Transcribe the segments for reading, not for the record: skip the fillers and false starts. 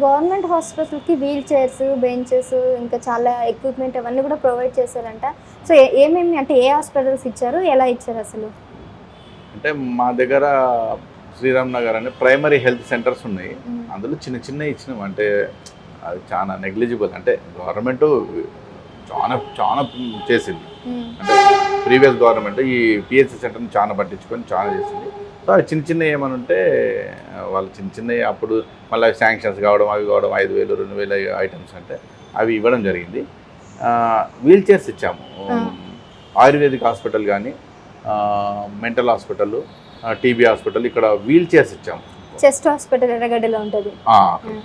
Government హాస్పిటల్‌కి wheel chairs, benches ఇంకా చాలా ఎక్విప్‌మెంట్ అవన్నీ కూడా ప్రొవైడ్ చేశారంట. సో, ఏమేమి అంటే ఏ హాస్పిటల్స్ ఇచ్చారు? ఎలా ఇచ్చారు అసలు? అంటే మా దగ్గర శ్రీరామ్ నగర్ అనే ప్రైమరీ హెల్త్ సెంటర్స్ ఉన్నాయి. అందులో చిన్న చిన్నవి ఇచ్చినాం. అంటే అది చాలా నెగ్లిజిబుల్. అంటే గవర్నమెంట్ చాలా చేసింది. అంటే ప్రీవియస్ గవర్నమెంట్ ఈ పిహెచ్సి సెంటర్ని చాలా పట్టించుకొని చాలా చేసింది. సో అవి చిన్న చిన్నవి ఏమని ఉంటే వాళ్ళు చిన్న చిన్నవి అప్పుడు మళ్ళీ శాంక్షన్స్ కావడం అవి కావడం 5,000 2,000 ఐటమ్స్ అంటే అవి ఇవ్వడం జరిగింది. వీల్ చైర్స్ ఇచ్చాము. ఆయుర్వేదిక్ హాస్పిటల్ కానీ మెంటల్ హాస్పిటల్, టీబీ హాస్పిటల్ ఇక్కడ వీల్ చైర్స్ ఇచ్చాము. చెస్ట్ హాస్పిటల్ ఎర్రగడ్డలో ఉంటుంది.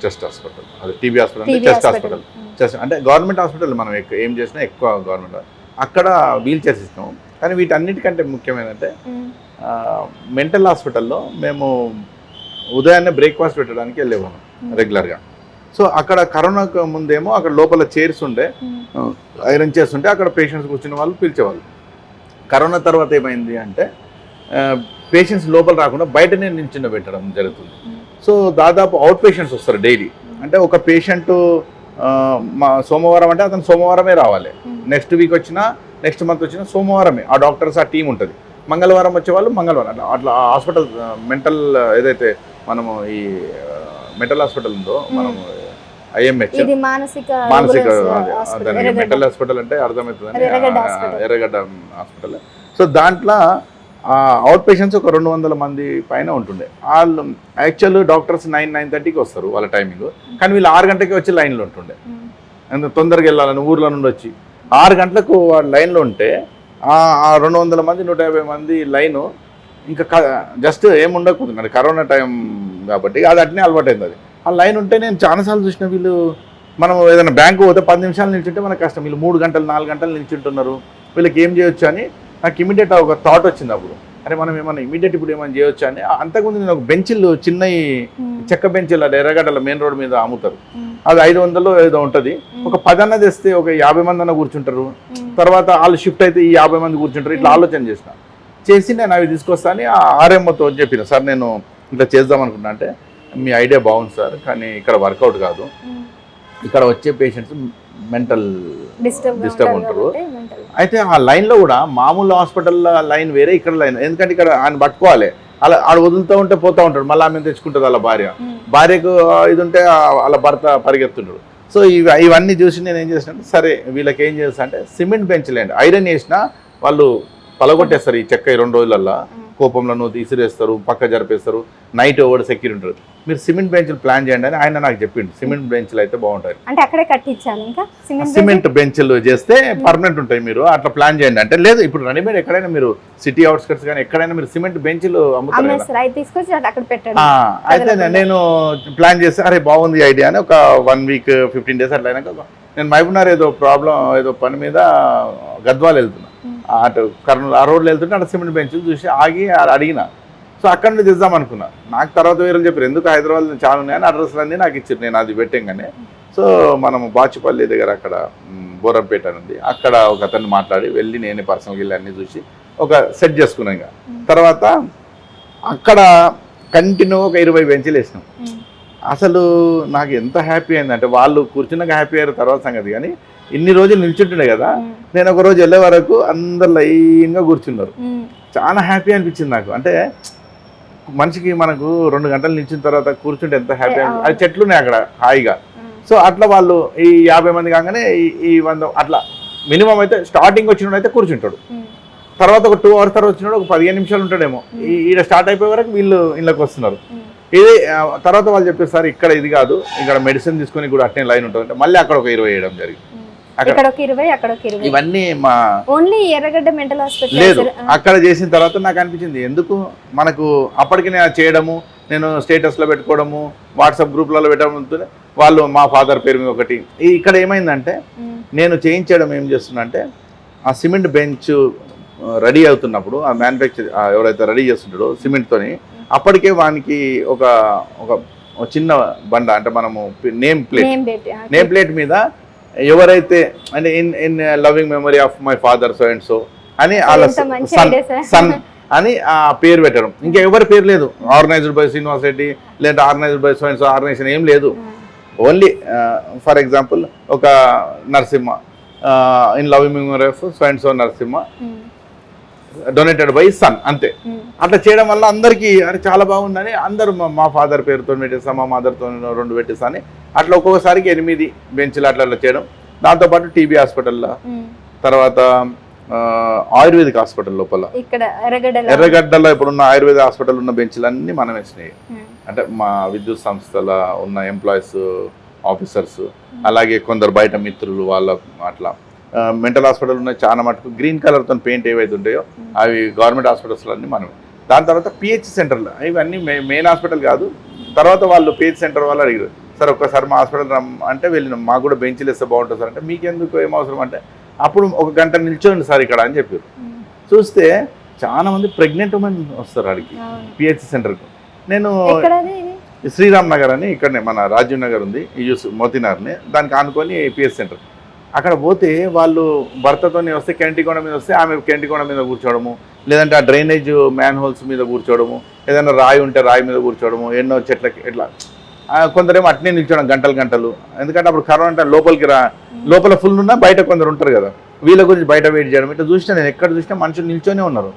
చెస్ట్ హాస్పిటల్ అది టీబీ హాస్పిటల్ అంటే చెస్ట్ హాస్పిటల్. చెస్ట్ అంటే గవర్నమెంట్ హాస్పిటల్ మనం ఏం చేసినా ఎక్కువ గవర్నమెంట్ అక్కడ వీల్ చైర్స్ ఇస్తాము. కానీ వీటన్నిటికంటే ముఖ్యమైనదంటే మెంటల్ హాస్పిటల్లో మేము ఉదయాన్నే బ్రేక్ఫాస్ట్ పెట్టడానికి వెళ్ళేవాళ్ళం రెగ్యులర్గా. సో అక్కడ కరోనాకు ముందేమో అక్కడ లోపల చైర్స్ ఉండే, ఐరన్ చైర్స్ ఉంటే అక్కడ పేషెంట్స్ కూర్చున్న వాళ్ళు పిలిచేవాళ్ళు. కరోనా తర్వాత ఏమైంది అంటే పేషెంట్స్ లోపల రాకుండా బయటనే నిల్చుండ పెట్టడం జరుగుతుంది. సో దాదాపు అవుట్ పేషెంట్స్ వస్తారు డైలీ. అంటే ఒక పేషెంట్ మా సోమవారం అంటే అతను సోమవారమే రావాలి. నెక్స్ట్ వీక్ వచ్చినా నెక్స్ట్ మంత్ వచ్చినా సోమవారమే ఆ డాక్టర్స్ ఆ టీం ఉంటుంది. మంగళవారం వచ్చేవాళ్ళు మంగళవారం అట్లా హాస్పిటల్ మెంటల్ ఏదైతే మనము ఈ మెంటల్ హాస్పిటల్ ఉందో మనము ఐఎంహెచ్ మానసిక మెంటల్ హాస్పిటల్ అంటే అర్థమవుతుందని ఎర్రగడ్డ హాస్పిటల్. సో దాంట్లో అవుట్ పేషెంట్స్ ఒక 200 మంది పైన ఉంటుండే. వాళ్ళు యాక్చువల్ డాక్టర్స్ 9-9:30కి వస్తారు వాళ్ళ టైమింగ్. కానీ వీళ్ళు 6 గంటలకి వచ్చి లైన్లో ఉంటుండే. తొందరగా వెళ్ళాలని ఊర్లో నుండి వచ్చి 6 గంటలకు వాళ్ళు లైన్లో ఉంటే ఆ 200 మంది 150 మంది లైను ఇంకా జస్ట్ ఏముండకూడదు. మరి కరోనా టైం కాబట్టి అది అట్నే అలవాటైంది. అది ఆ లైన్ ఉంటే నేను చాలాసార్లు చూసిన వీళ్ళు మనం ఏదైనా బ్యాంకు పోతే 10 నిమిషాలు నిల్చుంటే మనకు కష్టం. వీళ్ళు 3 గంటలు 4 గంటలు నిల్చుంటున్నారు. వీళ్ళకి ఏం చేయొచ్చు అని నాకు ఇమీడియట్ ఒక థాట్ వచ్చింది. అప్పుడు అరే మనం ఏమన్నా ఇమీడియట్ ఇప్పుడు ఏమైనా చేయొచ్చు అని. అంతకుముందు నేను ఒక బెంచ్లు చిన్న చెక్క బెంచ్లు అది ఎర్రగడ్డల మెయిన్ రోడ్ మీద అమ్ముతారు. అది 500 ఏదో ఉంటుంది. ఒక 10 అన్న తెస్తే ఒక 50 మంది అన్న కూర్చుంటారు. తర్వాత వాళ్ళు షిఫ్ట్ అయితే ఈ 50 మంది కూర్చుంటారు. ఇట్లా ఆలోచన చేసి నేను అవి తీసుకొస్తా అని ఆర్ఎంఓతో చెప్పిన, సార్ నేను ఇట్లా చేద్దాం అనుకున్నా. అంటే మీ ఐడియా బాగుంది సార్, కానీ ఇక్కడ వర్కౌట్ కాదు. ఇక్కడ వచ్చే పేషెంట్స్ మెంటల్ డిస్టర్బ్ ఉంటారు. అయితే ఆ లైన్లో కూడా మామూలు హాస్పిటల్ లైన్ వేరే, ఇక్కడ లైన్. ఎందుకంటే ఇక్కడ ఆయన పట్టుకోవాలి, అలా ఆడ వదులుతూ ఉంటే పోతూ ఉంటాడు. మళ్ళీ ఆమె తెచ్చుకుంటుంది వాళ్ళ భార్యకు ఇది ఉంటే వాళ్ళ భర్త పరిగెత్తుంటాడు. సో ఇవన్నీ చూసి నేను ఏం చేసినట్టు సరే వీళ్ళకి ఏం చేస్తా అంటే సిమెంట్ బెంచ్ లేండి, ఐరన్ వేసినా వాళ్ళు పలగొట్టేస్తారు. ఈ చెక్క 2 రోజులల్లో కోపంలో నువ్వు తీసిరేస్తారు, పక్క జరిపేస్తారు. నైట్ ఓవర్ సెక్యూరిటీ ఉంటుంది. మీరు సిమెంట్ బెంచ్లు ప్లాన్ చేయండి అని ఆయన నాకు చెప్పిండు. సిమెంట్ బెంచ్లు అయితే బాగుంటాయి. అంటే అక్కడే కట్టించాలి. ఇంకా సిమెంట్ బెంచ్లు చేస్తే పర్మనెంట్ ఉంటాయి. మీరు అట్లా ప్లాన్ చేయండి అంటే లేదు. ఇప్పుడు రెడీమేడ్ ఎక్కడైనా మీరు సిటీ అవుట్స్కట్స్ కానీ ఎక్కడైనా మీరు సిమెంట్ బెంచ్లు అమ్ముతారు. అయితే నేను ప్లాన్ చేస్తే అరే బాగుంది ఐడియా అని ఒక 1 వీక్ 15 డేస్ అట్లా అయినాక నేను మహబూబ్నగర్ ఏదో ప్రాబ్లం ఏదో పని మీద గద్వాల్ వెళ్తున్నా. అటు కర్నూలు ఆ రోడ్లో వెళ్తుంటే అక్కడ సిమెంట్ బెంచ్లు చూసి ఆగి అడిగిన. సో అక్కడ నుండి తెద్దాం అనుకున్నా. నాకు తర్వాత వేరే చెప్పారు ఎందుకు హైదరాబాద్ చాలా ఉన్నాయని అడ్రస్లు అన్నీ నాకు ఇచ్చారు. నేను అది పెట్టాగానే సో మనము బాచుపల్లి దగ్గర అక్కడ బోరంపేట ఉంది, అక్కడ ఒక అతన్ని మాట్లాడి వెళ్ళి నేనే పర్సనల్గా వెళ్ళి అన్నీ చూసి ఒక సెట్ చేసుకున్నాను. ఇంకా తర్వాత అక్కడ కంటిన్యూ ఒక 20 బెంచ్లు వేసినాం. అసలు నాకు ఎంత హ్యాపీ అయిందంటే వాళ్ళు కూర్చున్నాక హ్యాపీ అయ్యారు తర్వాత సంగతి. కానీ ఇన్ని రోజులు నిల్చుంటుండే కదా, నేను ఒక రోజు వెళ్ళే వరకు అందరు లైన్గా కూర్చున్నారు. చాలా హ్యాపీ అనిపించింది నాకు. అంటే మనిషికి మనకు 2 గంటలు నిల్చున్న తర్వాత కూర్చుంటే ఎంత హ్యాపీ అనిపించింది. అది చెట్లు ఉన్నాయి అక్కడ హాయిగా. సో అట్లా వాళ్ళు ఈ 50 మంది కాగానే ఈ 100 అట్లా మినిమం అయితే స్టార్టింగ్ వచ్చినోడు అయితే కూర్చుంటాడు. తర్వాత ఒక 2 అవర్స్ తర్వాత వచ్చినాడు ఒక 15 నిమిషాలు ఉంటాడేమో. ఈడ స్టార్ట్ అయిపోయే వరకు వీళ్ళు ఇళ్ళకి వస్తున్నారు. ఇది తర్వాత వాళ్ళు చెప్పారు సార్ ఇక్కడ ఇది కాదు, ఇక్కడ మెడిసిన్ తీసుకొని కూడా అట్నే లైన్ ఉంటుంది. మళ్ళీ అక్కడ ఒక 20 వేయడం జరిగింది. ఇవన్నీ మా ఓన్లీ ఎర్రగడ్డ మెంటల్ హాస్పిటల్ లేదు. అక్కడ చేసిన తర్వాత నాకు అనిపించింది ఎందుకు మనకు అప్పటికి నేను చేయడము, నేను స్టేటస్లో పెట్టుకోవడము, వాట్సాప్ గ్రూప్లలో పెట్టడం, వాళ్ళు మా ఫాదర్ పేరు మీద ఒకటి. ఇక్కడ ఏమైందంటే నేను చేయించడం ఏం చేస్తున్నా అంటే ఆ సిమెంట్ బెంచ్ రెడీ అవుతున్నప్పుడు ఆ మ్యానుఫ్యాక్చర్ ఎవరైతే రెడీ చేస్తుంటాడో సిమెంట్తోని అప్పటికే వానికి ఒక చిన్న బండ అంటే మనము నేమ్ ప్లేట్ మీద ఎవరైతే అంటే in loving memory of my father so and so అని వాళ్ళ సన్ అని ఆ పేరు పెట్టడం. ఇంకా ఎవరి పేరు లేదు, ఆర్గనైజ్డ్ బై శ్రీనివాస్ రెడ్డి లేదా organised by so and so organisation ఏం లేదు. ఓన్లీ ఫర్ ఎగ్జాంపుల్ ఒక Narasimha in love memory of so and so Narasimha donated by son అంతే. అట్లా చేయడం వల్ల అందరికీ అరే చాలా బాగుందని అందరూ మా ఫాదర్ పేరుతో పెట్టేస్తా, మా మదర్తో 2 పెట్టేస్తా అని అట్లా ఒక్కొక్కసారికి 8 బెంచ్లు అట్లా చేయడం. దాంతోపాటు టీబీ హాస్పిటల్లో, తర్వాత ఆయుర్వేదిక్ హాస్పిటల్ లోపల ఇక్కడ ఎర్రగడ్డలో ఇప్పుడున్న ఆయుర్వేద హాస్పిటల్ ఉన్న బెంచ్లన్నీ మనం వేసినాయి. అంటే మా విద్యుత్ సంస్థల ఉన్న ఎంప్లాయీస్, ఆఫీసర్స్, అలాగే కొందరు బయట మిత్రులు వాళ్ళ అట్లా. మెంటల్ హాస్పిటల్ ఉన్న చాలా మటుకు గ్రీన్ కలర్తో పెయింట్ ఏవైతే ఉంటాయో అవి గవర్నమెంట్ హాస్పిటల్స్లో అన్నీ మనం. దాని తర్వాత పిహెచ్ సెంటర్లో ఇవన్నీ మెయిన్ హాస్పిటల్ కాదు. తర్వాత వాళ్ళు పిహెచ్ సెంటర్ వాళ్ళు అడిగారు, సార్ ఒక్కసారి మా హాస్పిటల్ అంటే వెళ్ళినాం, మాకు కూడా బెంచ్లు ఇస్తే బాగుంటుంది సార్ అంటే, మీకెందుకు ఏం అవసరం అంటే, అప్పుడు 1 గంట నిల్చోండి సార్ ఇక్కడ అని చెప్పారు. చూస్తే చాలా మంది ప్రెగ్నెంట్ ఉమెన్ వస్తారు అడిగి పిహెచ్ సెంటర్కు. నేను శ్రీరామ్ నగర్ అని ఇక్కడనే మన రాజీవ్ నగర్ ఉంది, మోతీనగర్ని, దానికి ఆనుకొని పిహెచ్ సెంటర్. అక్కడ పోతే వాళ్ళు భర్తతోనే వస్తే కెంటికొండ మీద వస్తే ఆమె కెంటికొండ మీద కూర్చోవడము, లేదంటే ఆ డ్రైనేజ్ మ్యాన్ హోల్స్ మీద కూర్చోవడము, ఏదైనా రాయి ఉంటే రాయి మీద కూర్చోవడము, ఎన్నో చెట్లకి ఇట్లా. కొందరేమో అట్నే నిల్చోవడం గంటలు. ఎందుకంటే అప్పుడు కరోనా లోపలికి లోపల ఫుల్ ఉన్నా బయట కొందరు ఉంటారు కదా, వీళ్ళ గురించి బయట వెయిట్ చేయడం. ఇట్లా చూసినా నేను ఎక్కడ చూసినా మనుషులు నిల్చొనే ఉన్నారు.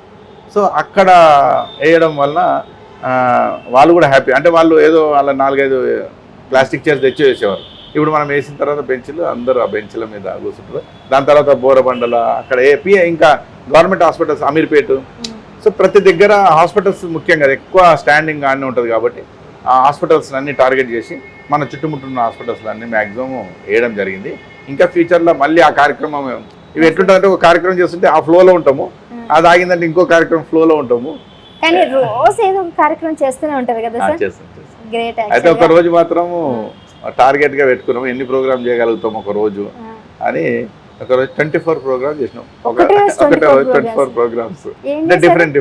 సో అక్కడ వేయడం వల్ల వాళ్ళు కూడా హ్యాపీ. అంటే వాళ్ళు ఏదో వాళ్ళ 4-5 ప్లాస్టిక్ చైర్స్ తెచ్చి వేసేవారు. ఇప్పుడు మనం వేసిన తర్వాత బెంచ్లు అందరూ ఆ బెంచ్ల మీద కూర్చుంటారు. దాని తర్వాత బోరబండల అక్కడ ఇంకా గవర్నమెంట్ హాస్పిటల్స్ అమీర్పేట. సో ప్రతి దగ్గర హాస్పిటల్స్ ముఖ్యంగా ఎక్కువ స్టాండింగ్ అన్నీ ఉంటుంది కాబట్టి ఆ హాస్పిటల్స్ అన్ని టార్గెట్ చేసి మన చుట్టుముట్టున్న హాస్పిటల్స్ అన్ని మ్యాక్సిమం వేయడం జరిగింది. ఇంకా ఫ్యూచర్లో మళ్ళీ ఆ కార్యక్రమం ఇవి ఎట్లుంటుందంటే ఒక కార్యక్రమం చేస్తుంటే ఆ ఫ్లోలో ఉంటాము, అది ఆగిందంటే ఇంకో కార్యక్రమం ఫ్లోలో ఉంటాము. కానీ రోజు ఏదో ఒక కార్యక్రమం చేస్తూనే ఉంటారు కదా సార్. చేస్తాం. అయితే ఒక రోజు మాత్రము టార్గెట్గా పెట్టుకున్నాము, ఎన్ని ప్రోగ్రామ్ చేయగలుగుతాం ఒక రోజు అని. ఒక రోజు 24 ప్రోగ్రామ్ చేసినాం. ఒకటే రోజు 24 ప్రోగ్రామ్స్ అంటే డిఫరెంట్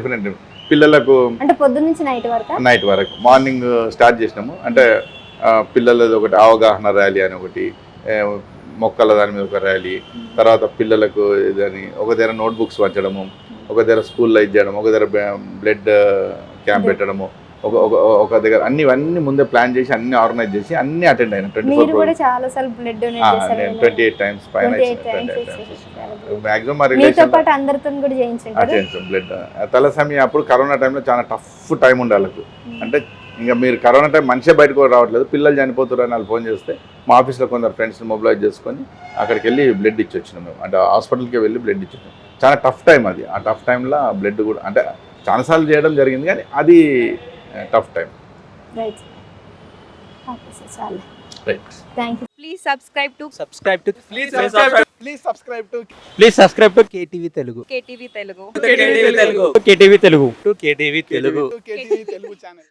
పిల్లలకు. అంటే పొద్దున్న నుంచి నైట్ వరకు మార్నింగ్ స్టార్ట్ చేసినాము. అంటే పిల్లలది ఒకటి అవగాహన ర్యాలీ అని ఒకటి, మొక్కల దాని మీద ఒక ర్యాలీ, తర్వాత పిల్లలకు ఇదని ఒక దగ్గర నోట్బుక్స్ పంచడము, ఒక దగ్గర స్కూల్లో ఇచ్చేయడం, ఒక దగ్గర బ్లడ్ క్యాంప్ పెట్టడము, ఒక దగ్గర అన్ని ముందే ప్లాన్ చేసి అన్ని ఆర్గనైజ్ చేసి అన్ని అటెండ్ అయినా 28 టైమ్స్ పైన మ్యాక్సిమం బ్లడ్. తలసమి అప్పుడు కరోనా టైంలో చాలా టఫ్ టైం ఉండే వాళ్ళకు. అంటే ఇంకా మీరు కరోనా టైం మనిషే బయటకు రావట్లేదు, పిల్లలు చనిపోతున్నారు అని వాళ్ళు ఫోన్ చేస్తే మా ఆఫీస్లో కొందరు ఫ్రెండ్స్ని మొబిలైజ్ చేసుకొని అక్కడికి వెళ్ళి బ్లడ్ ఇచ్చి వచ్చినాం మేము. అంటే హాస్పిటల్కి వెళ్ళి బ్లడ్ ఇచ్చి వచ్చినాం. చాలా టఫ్ టైం అది. ఆ టఫ్ టైంలో బ్లడ్ కూడా అంటే చాలాసార్లు చేయడం జరిగింది, కానీ అది tough time. Right. Okay, sir. Chalo. Right. Thank you. Please subscribe to KTV Telugu. KTV Telugu KTV Telugu channel.